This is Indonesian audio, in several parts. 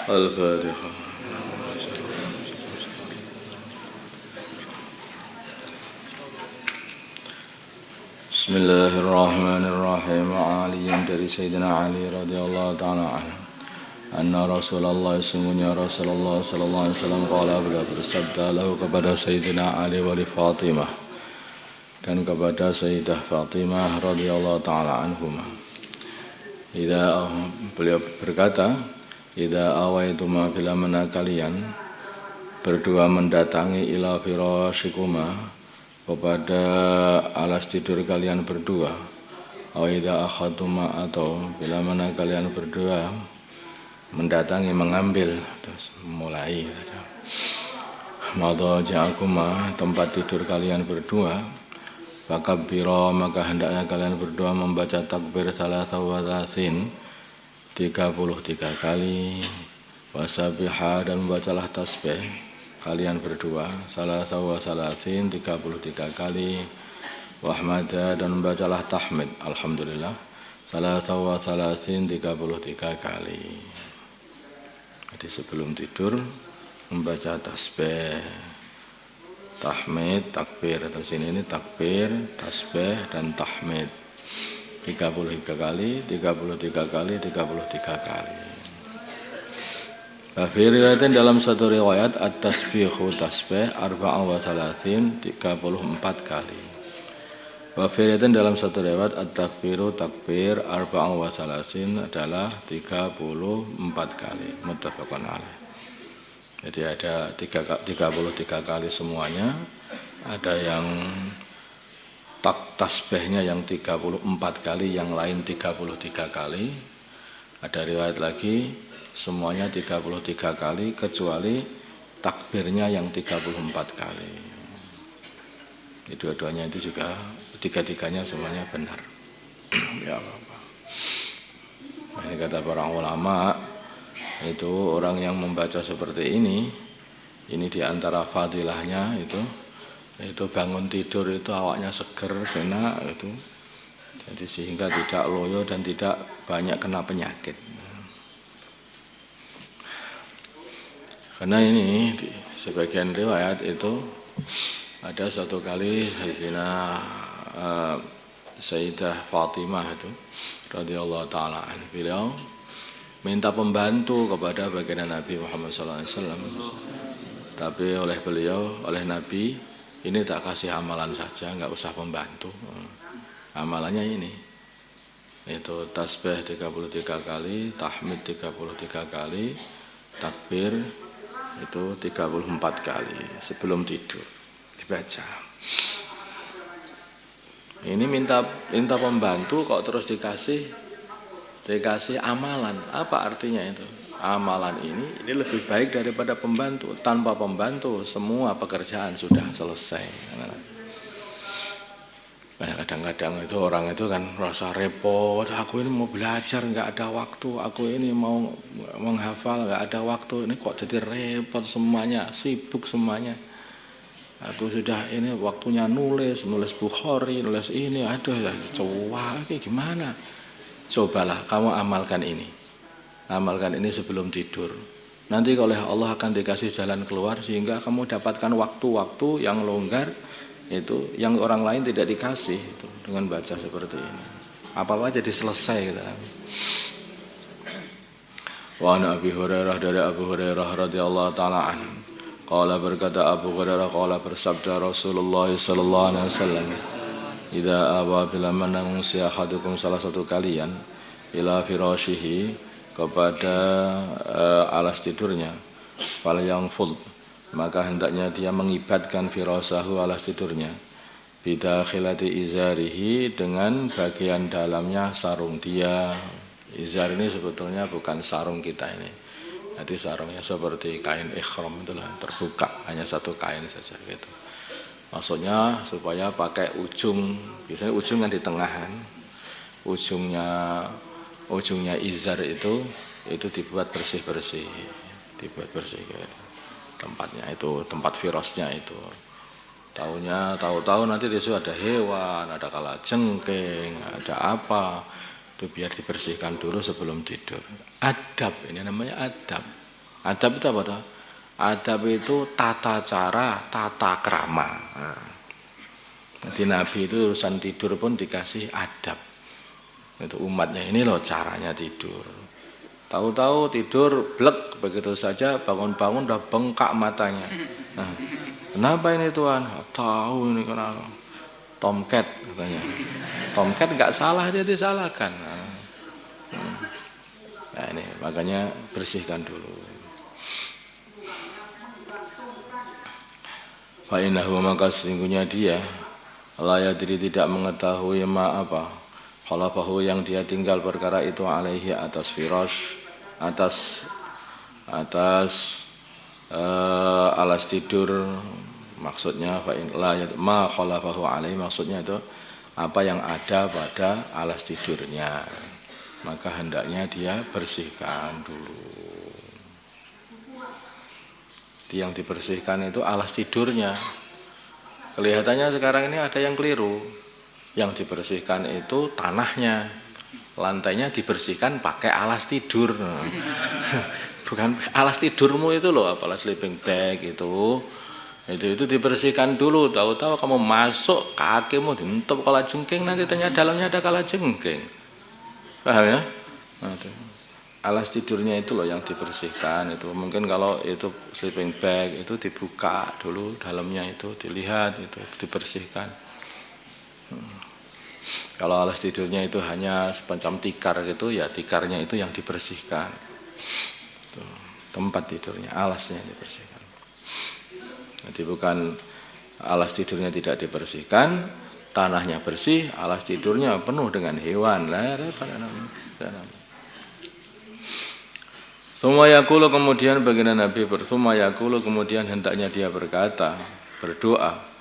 Al-Fatihah. Bismillahirrahmanirrahim. Aliyan dari Sayyidina Ali radhiyallahu ta'ala anhu. Anna Rasulullah, sungguhnya Rasulullah sallallahu alaihi wasallam qala, beliau bersabda lahu kepada Sayyidina Ali wa Fatimah dan kepada Sayyidah Fatimah radhiyallahu ta'ala anhuma. Beliau berkata, idza awaituma bila mana kalian berdua mendatangi ila firasyikuma kepada alas tidur kalian berdua, aw idza akhaduma atau bila mana kalian berdua mendatangi mengambil terus mulai madaja'akuma tempat tidur kalian berdua, fakabbira maka hendaknya kalian berdua membaca takbir salasa wa thalathin 33 kali, wasabiha dan membacalah tasbih kalian berdua salasa wa thalathin 33 kali, wahmada dan membacalah tahmid alhamdulillah salasa wa thalathin 33 kali. Jadi sebelum tidur membaca tasbih, tahmid, takbir. Terus ini takbir, tasbih dan tahmid 33 kali, 33 kali, 33 kali. Fi riwayatin dalam satu riwayat at-tasbihu tasbih arba'an wa thalathin 34 kali. Wa fi riwayatin dalam satu riwayat at-takbiru takbir arba'an wa thalathin adalah 34 kali. Muttafaqun alaih. Jadi ada 33 kali semuanya. Ada yang tasbihnya yang 34 kali, yang lain 33 kali. Ada riwayat lagi semuanya 33 kali kecuali takbirnya yang 34 kali. Dua-duanya itu juga, tiga-tiganya semuanya benar. Ya Allah. Ini kata para ulama, itu orang yang membaca seperti ini diantara fadilahnya itu bangun tidur itu awaknya seger, enak itu. Jadi sehingga tidak loyo dan tidak banyak kena penyakit. Karena ini di sebagian riwayat itu ada satu kali Sayyidah Fatimah itu radhiyallahu taala anha, beliau minta pembantu kepada baginda Nabi Muhammad SAW. Tapi oleh Nabi ini tak kasih amalan saja, nggak usah pembantu. Amalannya ini itu tasbih 33 kali, tahmid 33 kali, takbir itu 34 kali sebelum tidur dibaca. Ini minta pembantu kok terus dikasih amalan. Apa artinya itu? Amalan ini lebih baik daripada pembantu. Tanpa pembantu semua pekerjaan sudah selesai. Kadang-kadang itu orang itu kan merasa repot, aku ini mau belajar nggak ada waktu, aku ini mau menghafal nggak ada waktu, ini kok jadi repot semuanya, sibuk semuanya. Aku sudah ini waktunya nulis Bukhari, nulis ini, aduh coba gimana? Cobalah kamu amalkan ini sebelum tidur. Nanti oleh Allah akan dikasih jalan keluar sehingga kamu dapatkan waktu-waktu yang longgar itu yang orang lain tidak dikasih itu dengan baca seperti ini. Apa-apa jadi selesai gitu. Wa an Abi Hurairah, dari Abu Hurairah radhiyallahu taala anhu, qala berkata Abu Hurairah, qala bersabda Rasulullah sallallahu alaihi wasallam, idza awa bila manangsi ahadukum, salah satu kalian, ila firashihi kepada alas tidurnya, fal yanfud maka hendaknya dia mengibatkan firasahu alas tidurnya, bidakhilati izarihi dengan bagian dalamnya sarung dia. Izar ini sebetulnya bukan sarung kita ini. Jadi sarungnya seperti kain ihram itulah, terbuka, hanya satu kain saja gitu. Maksudnya supaya pakai ujung, biasanya ujung kan di tengahan. ujungnya izar itu dibuat bersih-bersih, dibuat bersih gitu. Tempatnya itu, tempat virusnya itu. Tahu-tahu nanti di situ ada hewan, ada kalajengking, ada apa. Itu biar dibersihkan dulu sebelum tidur. Adab, ini namanya adab. Adab itu apa tuh? Adab itu tata cara, tata krama. Nah, nanti Nabi itu urusan tidur pun dikasih adab. Itu umatnya ini loh caranya tidur. Tahu-tahu tidur blek begitu saja, bangun-bangun udah bengkak matanya. Nah, kenapa ini Tuhan? Tahu ini kenapa? Tomcat katanya. Tomcat nggak salah, dia disalahkan. Nah ini makanya bersihkan dulu. Fa innahu, maka sesungguhnya dia la yadri, tidak mengetahui apa khalafahu yang dia tinggal perkara itu alaihi atas firash, atas alas tidur. Maksudnya fa in la ma khalafahu alaihi, maksudnya itu apa yang ada pada alas tidurnya, maka hendaknya dia bersihkan dulu. Yang dibersihkan itu alas tidurnya. Kelihatannya sekarang ini ada yang keliru. Yang dibersihkan itu tanahnya, lantainya dibersihkan pakai alas tidur. Bukan alas tidurmu itu loh, apalah sleeping bag itu dibersihkan dulu. Tahu-tahu kamu masuk, kakimu dientup kalajengking, nanti ternyata dalamnya ada kalajengking. Paham ya? Nah, alas tidurnya itu loh yang dibersihkan itu. Mungkin kalau itu sleeping bag itu dibuka dulu, dalamnya itu dilihat, itu dibersihkan. Kalau alas tidurnya itu hanya semacam tikar gitu, ya tikarnya itu yang dibersihkan. Tuh, tempat tidurnya, alasnya dibersihkan. Jadi bukan alas tidurnya tidak dibersihkan, tanahnya bersih, alas tidurnya penuh dengan hewan. Tsumma yaqulu, kemudian baginda Nabi tsumma yaqulu, kemudian hendaknya dia berkata, berdoa,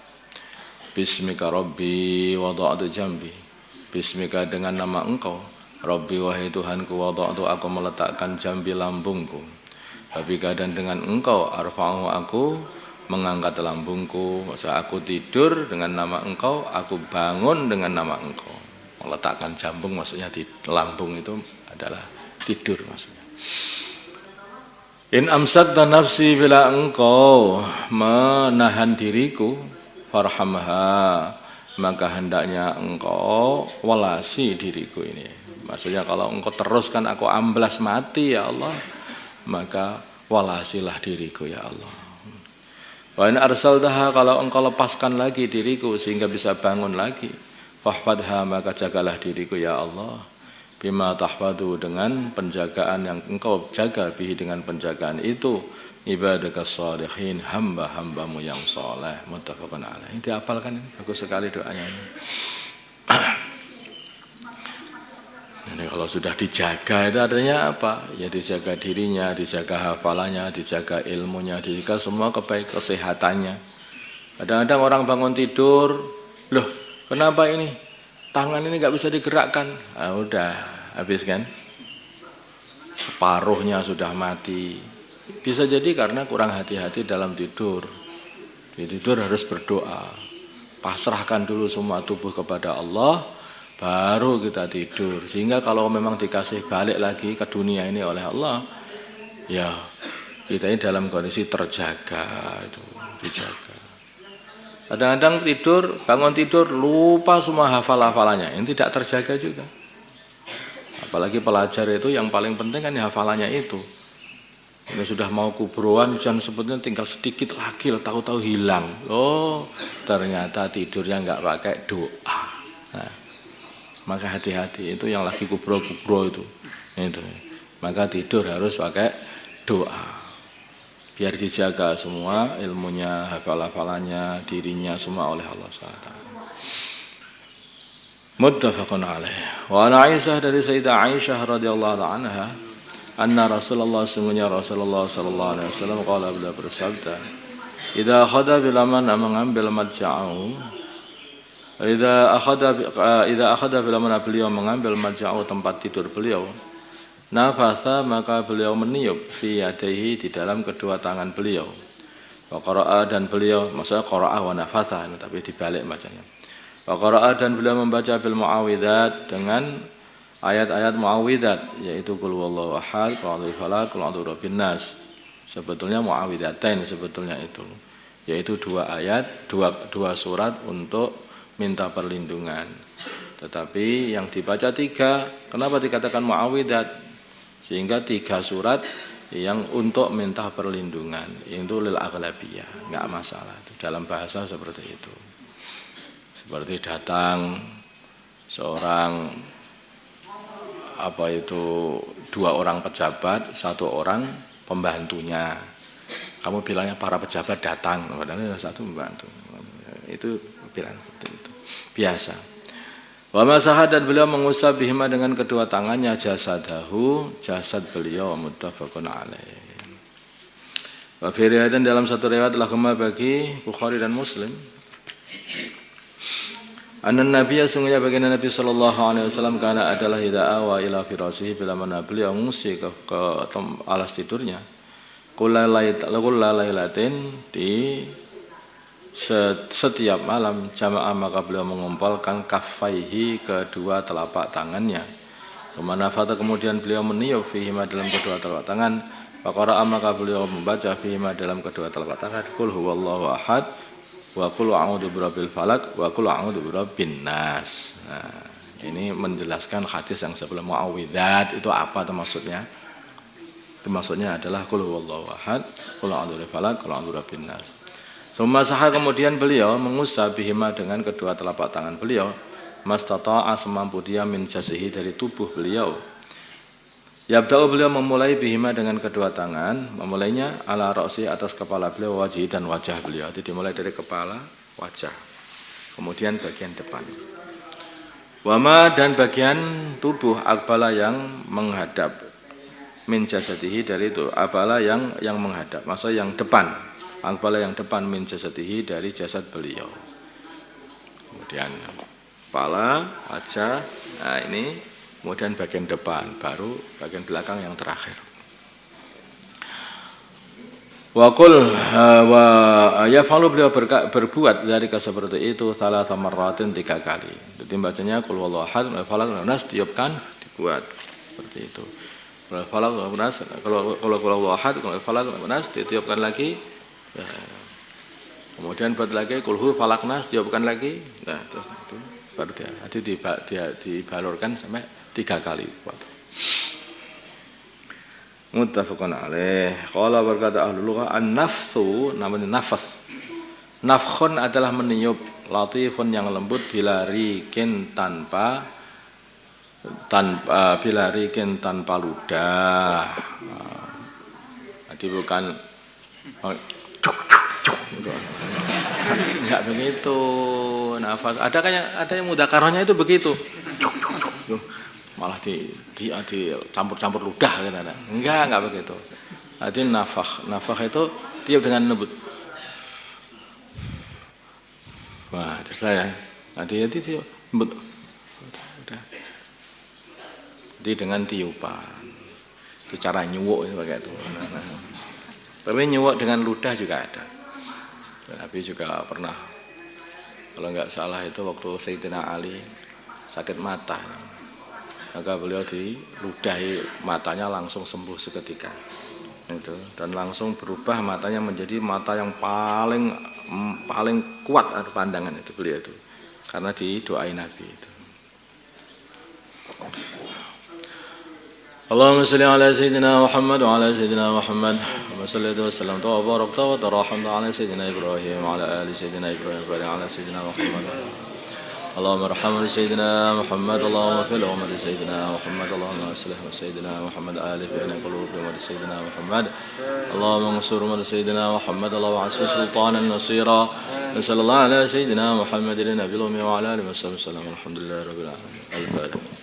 Bismika Rabbi wada'tu jambi, Bismika dengan nama Engkau, Rabbi wahai Tuhanku, wada'tu aku meletakkan jambi lambungku, Babika dan dengan Engkau, arfa'u aku mengangkat lambungku. Maksudnya aku tidur dengan nama Engkau, aku bangun dengan nama Engkau. Meletakkan jambung maksudnya di lambung itu adalah tidur maksudnya. In amsakta nafsi, bila Engkau menahan diriku, farhamha, maka hendaknya Engkau walasi diriku ini. Maksudnya kalau Engkau teruskan aku amblas mati ya Allah, maka walasilah diriku ya Allah. Wa in arsaltaha, kalau Engkau lepaskan lagi diriku sehingga bisa bangun lagi, fahfadha, maka jagalah diriku ya Allah, bima tahfadu, dengan penjagaan yang Engkau jaga, bihi dengan penjagaan itu, ibadaka shalihin, hamba-hambamu yang soleh. Muttafaqun alaih. Ini dihafalkan, bagus sekali doanya ini. Ini kalau sudah dijaga itu artinya apa? Ya dijaga dirinya, dijaga hafalannya, dijaga ilmunya, dijaga semua kesehatannya. Kadang-kadang orang bangun tidur, loh kenapa ini? Tangan ini nggak bisa digerakkan. Ah, udah habis kan? Separuhnya sudah mati. Bisa jadi karena kurang hati-hati dalam tidur. Di tidur harus berdoa. Pasrahkan dulu semua tubuh kepada Allah, baru kita tidur. Sehingga kalau memang dikasih balik lagi ke dunia ini oleh Allah, ya kita ini dalam kondisi terjaga, itu dijaga. Kadang-kadang tidur, bangun tidur lupa semua hafal-hafalannya, ini tidak terjaga juga. Apalagi pelajar itu yang paling penting kan hafalannya itu. Ini sudah mau kubroan, jangan sebutnya tinggal sedikit lagi, tahu-tahu hilang. Oh, ternyata tidurnya nggak pakai doa. Nah, maka hati-hati, itu yang lagi kubro-kubro itu. Maka tidur harus pakai doa. Biar dijaga semua ilmunya, hafal-hafalannya, dirinya semua oleh Allah SWT. Muttafaqun alaih. Wa an Aisyah, dari Sayyidah Aisyah radhiyallahu anha, anna Rasulullah, sungguhnya Rasulullah sallallahu alaihi wasallam qala, beliau bersabda, idza khada, bila mana mengambil madja'u Idza akhadha bila mana beliau mengambil maja'u tempat tidur beliau, nafasa maka beliau meniup fi yadayhi di dalam kedua tangan beliau. Wa qara'a dan beliau, maksudnya qara'a wa nafasa, tapi dibalik bacanya. Wa qara'a dan beliau membaca bil muawwidzat dengan ayat-ayat muawwidzat, yaitu qul huwallahu ahad, qul a'udzu falaq, qul a'udzu birabbin nas. Sebetulnya muawwidzatain sebetulnya itu, yaitu dua ayat, dua surat untuk minta perlindungan. Tetapi yang dibaca 3, kenapa dikatakan muawwidzat? Sehingga 3 surat yang untuk minta perlindungan, itu lil aghlabiyah, enggak masalah itu dalam bahasa seperti itu. Seperti datang seorang 2 orang pejabat, 1 orang pembantunya. Kamu bilangnya para pejabat datang, padahal 1 pembantu. Itu bilang seperti itu. Biasa. Wa masaha dan beliau mengusap bihima dengan kedua tangannya jasadahu, jasad beliau, muttafaqun alaih. Wa fi riwayatin dalam satu riwayat lahumma bagi Bukhari dan Muslim. Anna Nabiya sungguhnya baginda Nabi sallallahu alaihi wasallam kana adalah idza awa ila firasihi bila mana beliau mengungsi ke alas tidurnya. Kullailatin di setiap malam jamaah maka beliau mengumpulkan kaffaihi kedua telapak tangannya. Kemana fata kemudian beliau meniup fihima dalam kedua telapak tangan. Faqara'a maka beliau membaca fihima dalam kedua telapak tangan. Qul huwallahu ahad wa qul a'udzu birabbil falaq wa qul a'udzu birabbin nas. Nah, ini menjelaskan hadis yang sebelum muawwidzat itu apa itu maksudnya? Itu maksudnya adalah qul huwallahu ahad, qul a'udzu birabbil falaq, qul a'udzu birabbin nas. Summasaha kemudian beliau mengusap bihima dengan kedua telapak tangan beliau, mastata'a semampu dia min jasihi dari tubuh beliau. Yabda'u beliau memulai bihima dengan kedua tangan, memulainya ala ra'si atas kepala beliau, wajhi dan wajah beliau. Jadi dimulai dari kepala, wajah, kemudian bagian depan. Wama dan bagian tubuh akbala yang menghadap, min jasadihi dari itu akbala yang menghadap, maksudnya yang depan. Akbala yang depan min jasadihi dari jasad beliau. Kemudian kepala, wajah, nah ini, kemudian bagian depan, baru bagian belakang yang terakhir. Wa qul wa yafalu beliau berbuat dari seperti itu salah marratin 3 kali. Jadi bacanya qul huwallahu ahad wa falaq nas tiupkan dibuat seperti itu. Qul falaq nas kalau qul huwallahu ahad qul falaq nas ditiupkan lagi. Ya. Kemudian buat lagi kulhu falaknas tiupkan lagi, nah terus itu baru dia dibalurkan sampai 3 kali. Muttafaqun alaih. Qala berkata ahlul lughah an-nafsu namanya nafas. Nafkhun adalah meniup, latifun yang lembut bila rikin tanpa ludah. Jadi bukan enggak begitu nafas. Ada yang mudzakarahnya itu begitu. Malah dicampur-campur ludah gitu ada. Enggak begitu. Jadi nafakh itu tiup dengan lembut. Wah, saya nanti tiup lembut. Udah. Jadi dengan tiupan. Itu cara nyuwuk itu pakai itu. Tapi nyuwuk dengan ludah juga ada. Nabi juga pernah, kalau nggak salah itu waktu Sayyidina Ali sakit mata, maka beliau diludahi matanya langsung sembuh seketika, itu dan langsung berubah matanya menjadi mata yang paling kuat pandangan itu beliau itu, karena didoain Nabi itu. Allahumma salli ala sayyidina Muhammad wa ala sayyidina Muhammad wa sallallahu wa sallam wa barakta wa tarahamta ala sayyidina Ibrahim wa ala ali sayyidina Ibrahim wa ala sayyidina Muhammad. Allahumma arhamna sayyidina Muhammad, Allahumma fil ummati sayyidina Muhammad, Allahumma aslih wa sayyidina Muhammad alif baina qulubi wa sayyidina Muhammad. Allahumma ansur wa sayyidina Muhammad, Allahumma asfi sultanan nasira. Sallallahu ala sayyidina Muhammadin nabiyil ummi wa ala alihi wa sallam. Alhamdulillahirabbil alamin.